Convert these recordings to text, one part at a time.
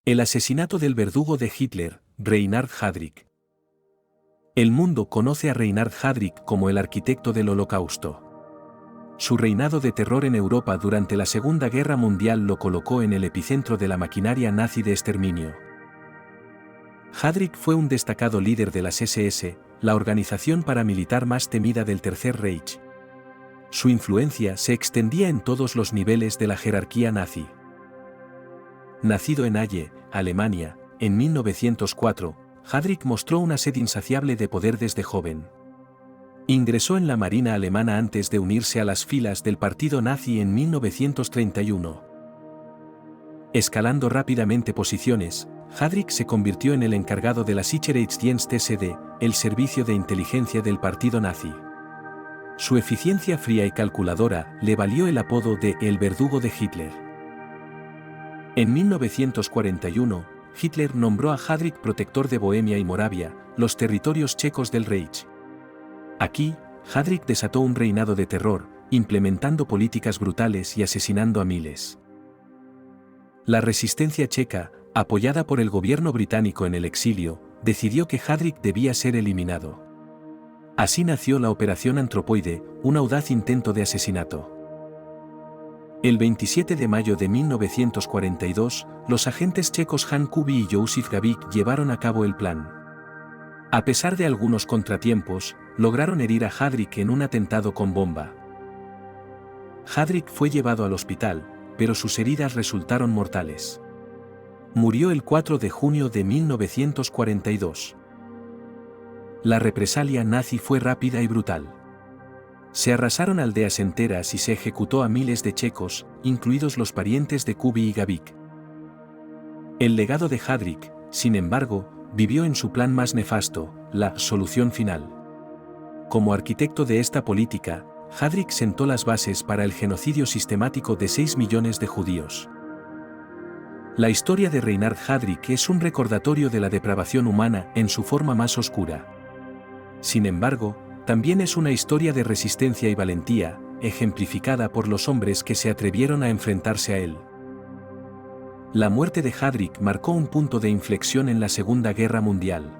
El asesinato del verdugo de Hitler, Reinhard Heydrich. El mundo conoce a Reinhard Heydrich como el arquitecto del Holocausto. Su reinado de terror en Europa durante la Segunda Guerra Mundial lo colocó en el epicentro de la maquinaria nazi de exterminio. Heydrich fue un destacado líder de las SS, la organización paramilitar más temida del Tercer Reich. Su influencia se extendía en todos los niveles de la jerarquía nazi. Nacido en Halle, Alemania, en 1904, Heydrich mostró una sed insaciable de poder desde joven. Ingresó en la Marina alemana antes de unirse a las filas del partido nazi en 1931. Escalando rápidamente posiciones, Heydrich se convirtió en el encargado de la Sicherheitsdienst SD, el servicio de inteligencia del partido nazi. Su eficiencia fría y calculadora le valió el apodo de «el verdugo de Hitler». En 1941, Hitler nombró a Heydrich protector de Bohemia y Moravia, los territorios checos del Reich. Aquí, Heydrich desató un reinado de terror, implementando políticas brutales y asesinando a miles. La resistencia checa, apoyada por el gobierno británico en el exilio, decidió que Heydrich debía ser eliminado. Así nació la Operación Antropoide, un audaz intento de asesinato. El 27 de mayo de 1942, los agentes checos Jan Kuby y Józef Gabik llevaron a cabo el plan. A pesar de algunos contratiempos, lograron herir a Heydrich en un atentado con bomba. Heydrich fue llevado al hospital, pero sus heridas resultaron mortales. Murió el 4 de junio de 1942. La represalia nazi fue rápida y brutal. Se arrasaron aldeas enteras y se ejecutó a miles de checos, incluidos los parientes de Kuby y Gabik. El legado de Heydrich, sin embargo, vivió en su plan más nefasto, la solución final. Como arquitecto de esta política, Heydrich sentó las bases para el genocidio sistemático de 6 millones de judíos. La historia de Reinhard Heydrich es un recordatorio de la depravación humana en su forma más oscura. Sin embargo, también es una historia de resistencia y valentía, ejemplificada por los hombres que se atrevieron a enfrentarse a él. La muerte de Heydrich marcó un punto de inflexión en la Segunda Guerra Mundial.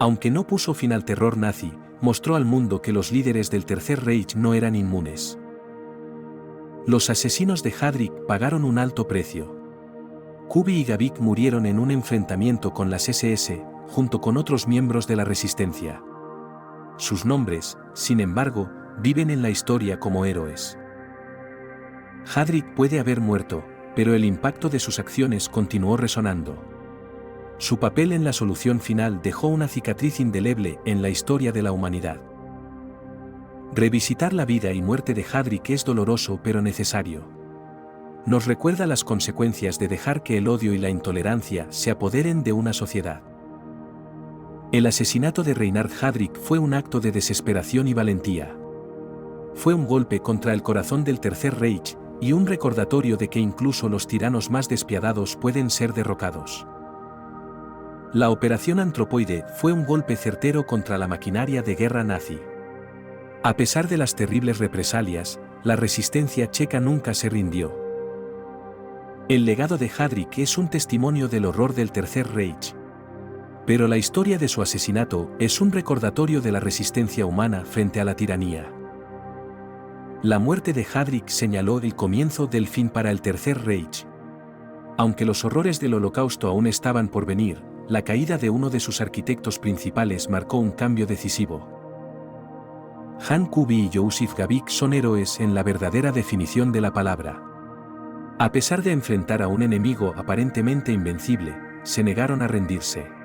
Aunque no puso fin al terror nazi, mostró al mundo que los líderes del Tercer Reich no eran inmunes. Los asesinos de Heydrich pagaron un alto precio. Kuby y Gabik murieron en un enfrentamiento con las SS, junto con otros miembros de la resistencia. Sus nombres, sin embargo, viven en la historia como héroes. Heydrich puede haber muerto, pero el impacto de sus acciones continuó resonando. Su papel en la solución final dejó una cicatriz indeleble en la historia de la humanidad. Revisitar la vida y muerte de Heydrich es doloroso pero necesario. Nos recuerda las consecuencias de dejar que el odio y la intolerancia se apoderen de una sociedad. El asesinato de Reinhard Heydrich fue un acto de desesperación y valentía. Fue un golpe contra el corazón del Tercer Reich, y un recordatorio de que incluso los tiranos más despiadados pueden ser derrocados. La Operación Antropoide fue un golpe certero contra la maquinaria de guerra nazi. A pesar de las terribles represalias, la resistencia checa nunca se rindió. El legado de Heydrich es un testimonio del horror del Tercer Reich. Pero la historia de su asesinato es un recordatorio de la resistencia humana frente a la tiranía. La muerte de Heydrich señaló el comienzo del fin para el Tercer Reich. Aunque los horrores del Holocausto aún estaban por venir, la caída de uno de sus arquitectos principales marcó un cambio decisivo. Jan Kuby y Józef Gabik son héroes en la verdadera definición de la palabra. A pesar de enfrentar a un enemigo aparentemente invencible, se negaron a rendirse.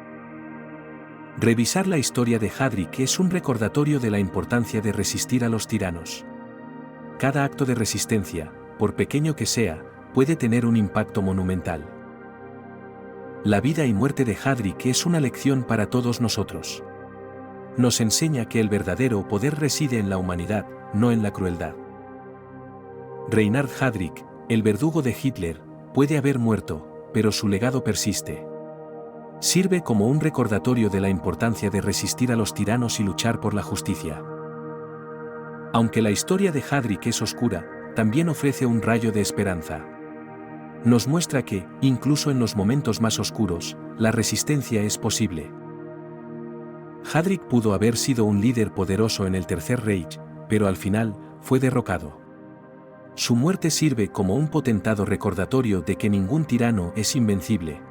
Revisar la historia de Heydrich es un recordatorio de la importancia de resistir a los tiranos. Cada acto de resistencia, por pequeño que sea, puede tener un impacto monumental. La vida y muerte de Heydrich es una lección para todos nosotros. Nos enseña que el verdadero poder reside en la humanidad, no en la crueldad. Reinhard Heydrich, el verdugo de Hitler, puede haber muerto, pero su legado persiste. Sirve como un recordatorio de la importancia de resistir a los tiranos y luchar por la justicia. Aunque la historia de Heydrich es oscura, también ofrece un rayo de esperanza. Nos muestra que, incluso en los momentos más oscuros, la resistencia es posible. Hadrick pudo haber sido un líder poderoso en el Tercer Reich, pero al final, fue derrocado. Su muerte sirve como un potentado recordatorio de que ningún tirano es invencible.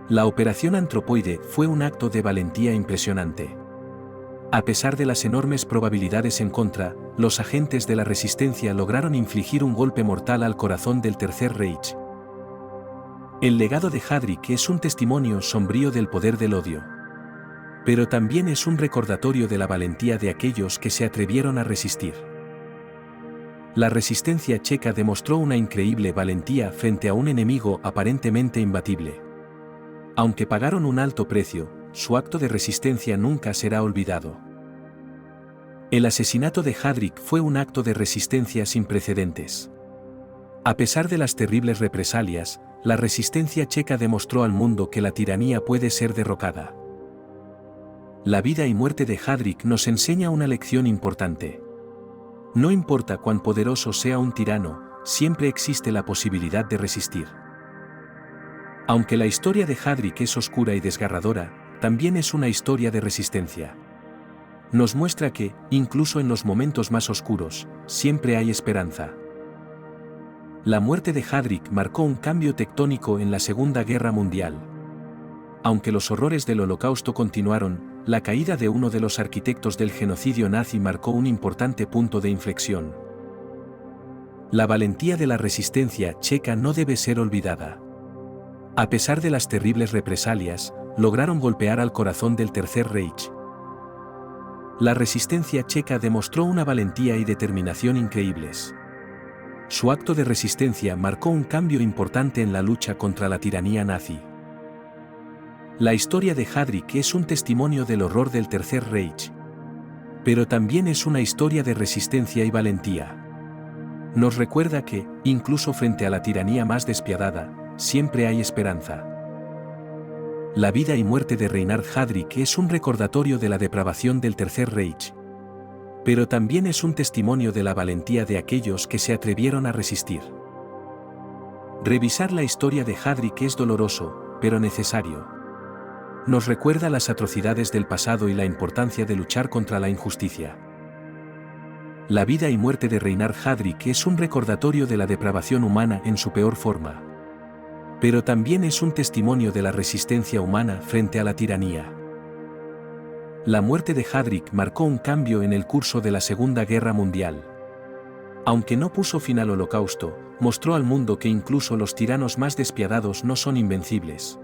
La Operación Antropoide fue un acto de valentía impresionante. A pesar de las enormes probabilidades en contra, los agentes de la resistencia lograron infligir un golpe mortal al corazón del Tercer Reich. El legado de Hadrick es un testimonio sombrío del poder del odio. Pero también es un recordatorio de la valentía de aquellos que se atrevieron a resistir. La resistencia checa demostró una increíble valentía frente a un enemigo aparentemente imbatible. Aunque pagaron un alto precio, su acto de resistencia nunca será olvidado. El asesinato de Hadrick fue un acto de resistencia sin precedentes. A pesar de las terribles represalias, la resistencia checa demostró al mundo que la tiranía puede ser derrocada. La vida y muerte de Hadrick nos enseña una lección importante. No importa cuán poderoso sea un tirano, siempre existe la posibilidad de resistir. Aunque la historia de Hadrick es oscura y desgarradora, también es una historia de resistencia. Nos muestra que, incluso en los momentos más oscuros, siempre hay esperanza. La muerte de Hadrick marcó un cambio tectónico en la Segunda Guerra Mundial. Aunque los horrores del Holocausto continuaron, la caída de uno de los arquitectos del genocidio nazi marcó un importante punto de inflexión. La valentía de la resistencia checa no debe ser olvidada. A pesar de las terribles represalias, lograron golpear al corazón del Tercer Reich. La resistencia checa demostró una valentía y determinación increíbles. Su acto de resistencia marcó un cambio importante en la lucha contra la tiranía nazi. La historia de Hadrick es un testimonio del horror del Tercer Reich. Pero también es una historia de resistencia y valentía. Nos recuerda que, incluso frente a la tiranía más despiadada, siempre hay esperanza. La vida y muerte de Reinhard Hadrick es un recordatorio de la depravación del Tercer Reich. Pero también es un testimonio de la valentía de aquellos que se atrevieron a resistir. Revisar la historia de Hadrick es doloroso, pero necesario. Nos recuerda las atrocidades del pasado y la importancia de luchar contra la injusticia. La vida y muerte de Reinhard Hadrick es un recordatorio de la depravación humana en su peor forma. Pero también es un testimonio de la resistencia humana frente a la tiranía. La muerte de Hadrick marcó un cambio en el curso de la Segunda Guerra Mundial. Aunque no puso fin al Holocausto, mostró al mundo que incluso los tiranos más despiadados no son invencibles.